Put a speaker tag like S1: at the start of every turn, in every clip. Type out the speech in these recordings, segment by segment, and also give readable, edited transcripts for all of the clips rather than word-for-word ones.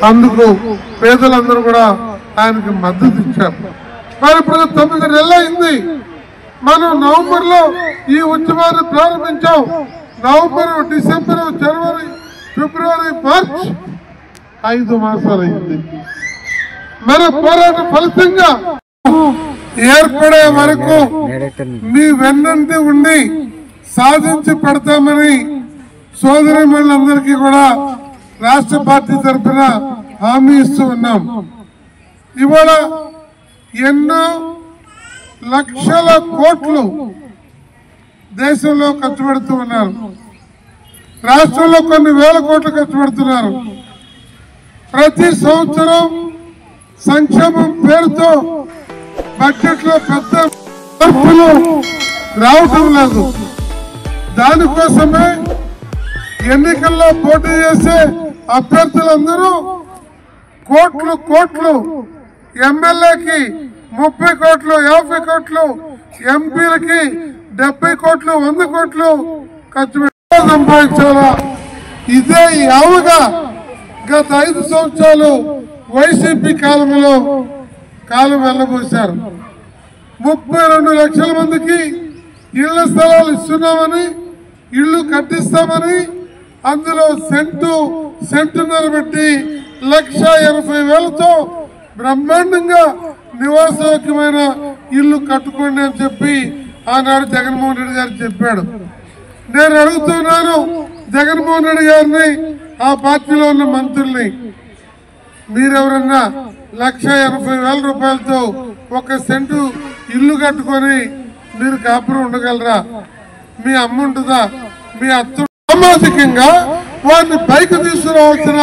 S1: అందుకు పేదలందరూ కూడా ఆయనకి మద్దతు ఇచ్చారు. మరి ఇప్పుడు 9 నెలలు అయింది. మనం నవంబర్లో ఈ ఉద్యమాన్ని ప్రారంభించాం. నవంబర్, డిసెంబర్, జనవరి, ఫిబ్రవరి, మార్చ్ 5 మాసాలు అయింది. మన పోరాట ఫలితంగా ఏర్పడే వరకు మీ వెన్నంటి ఉండి సాధించి పెడతామని సోదరిమణులందరికీ కూడా రాష్ట్ర పార్టీ తరఫున హామీ ఇస్తూ ఉన్నాం. ఇవాళ ఎన్నో లక్షల కోట్లు దేశంలో ఖర్చు పెడుతూ ఉన్నారు. రాష్ట్రంలో కొన్ని వేల కోట్లు ఖర్చు పెడుతున్నారు. ప్రతి సంవత్సరం సంక్షేమం పేరుతో బడ్జెట్ లో పెద్ద మార్పులు రావటం లేదు. దానికోసమే ఎన్నికల్లో పోటీ చేసే అభ్యర్థులందరూ కోట్లు ఎమ్మెల్యేకి 30 కోట్లు, 50 కోట్లు, ఎంపీలకి 70 కోట్లు, 100 కోట్లు ఖర్చు పెట్టి సంపాదించాలా? ఇదే యావగా గత 5 సంవత్సరాలు వైసీపీ కాలంలో కాలం వెళ్ళబోశారు. 32 లక్షల మందికి ఇళ్ల స్థలాలు ఇస్తున్నామని, ఇళ్లు కట్టిస్తామని, అందులో సెంటున్నర పెట్టి 1,80,000తో బ్రహ్మాండంగా నివాసయోగ్యమైన ఇల్లు కట్టుకోండి అని చెప్పి ఆనాడు జగన్మోహన్ రెడ్డి గారు చెప్పాడు. నేను అడుగుతున్నాను జగన్మోహన్ రెడ్డి గారిని, ఆ పార్టీలో ఉన్న మంత్రుల్ని, మీరెవరన్నా 1,80,000 రూపాయలతో 1 సెంటు ఇల్లు కట్టుకొని మీరు కాపురం ఉండగలరా? మీ అమ్మ ఉంటుందా? మీ అత్త? సామాజికంగా వారిని పైకి తీసుకురావాల్సిన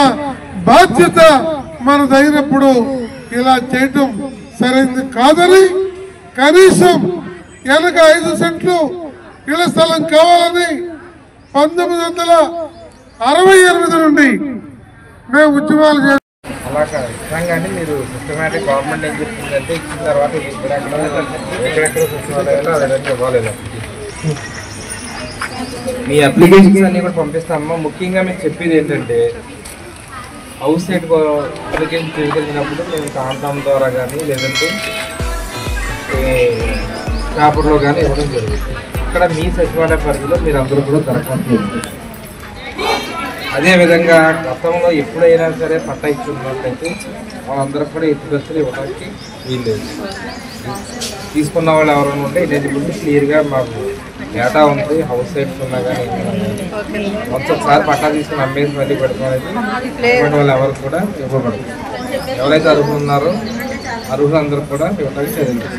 S1: బాధ్యత మనదైనప్పుడు ఇలా చేయటం సరైనది కాదని, కనీసం వెనక 5 సెంట్లు ఇళ్ల స్థలం కావాలని 1968 నుండి మేము ఉద్యమాలు చేస్తాం.
S2: అలా కాదు నిజంగానే మీరు సిస్టమేటిక్ గవర్నమెంట్ ఏం చెప్తుందంటే ఇచ్చిన తర్వాత ఎక్కడెక్కడ సచివాలయాలు అదన్నీ ఇవ్వలేదు. మీ అప్లికేషన్స్ అన్నీ కూడా పంపిస్తామమ్మా. ముఖ్యంగా మీకు చెప్పేది ఏంటంటే హౌస్ సైట్ అప్లికేషన్ తీసుకెళ్ళినప్పుడు మేము కాంటామ్ ద్వారా కానీ లేదంటే పేపర్లో కానీ ఇవ్వడం జరుగుతుంది. అక్కడ మీ సచివాలయ పరిధిలో మీరు అందరూ కూడా దరఖాస్తు. అదేవిధంగా గతంలో ఎప్పుడైనా సరే పట్టా ఇచ్చున్నట్లయితే వాళ్ళందరికీ కూడా ఎత్తుకొచ్చులు ఇవ్వడానికి వీల్లేదు. తీసుకున్న వాళ్ళు ఎవరైనా ఉంటే ఎలిజిబిలిటీ క్లియర్గా మాకు డేటా ఉంది. హౌస్ సైట్స్ ఉన్నా కానీ ఒకసారి పట్టా తీసుకుని అమ్మేసి మళ్ళీ పెట్టుకోవాలి. వాళ్ళు ఎవరు కూడా ఇవ్వబడదు. ఎవరైతే అర్హులు ఉన్నారో అర్హులందరూ కూడా ఇవ్వడానికి చదివించారు.